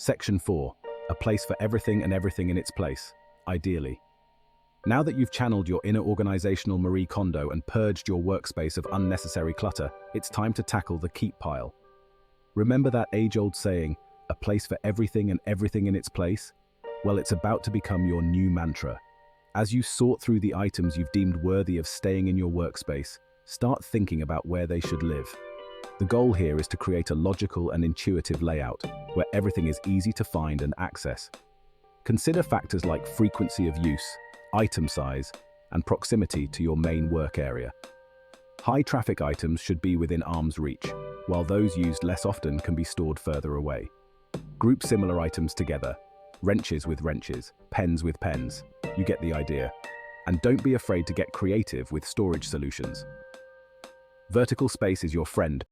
Section 4. A place for everything and everything in its place, ideally. Now that you've channeled your inner organizational Marie Kondo and purged your workspace of unnecessary clutter, it's time to tackle the keep pile. Remember that age-old saying, a place for everything and everything in its place? Well, it's about to become your new mantra. As you sort through the items you've deemed worthy of staying in your workspace, start thinking about where they should live. The goal here is to create a logical and intuitive layout, where everything is easy to find and access. Consider factors like frequency of use, item size, and proximity to your main work area. High-traffic items should be within arm's reach, while those used less often can be stored further away. Group similar items together, wrenches with wrenches, pens with pens. You get the idea. And don't be afraid to get creative with storage solutions. Vertical space is your friend.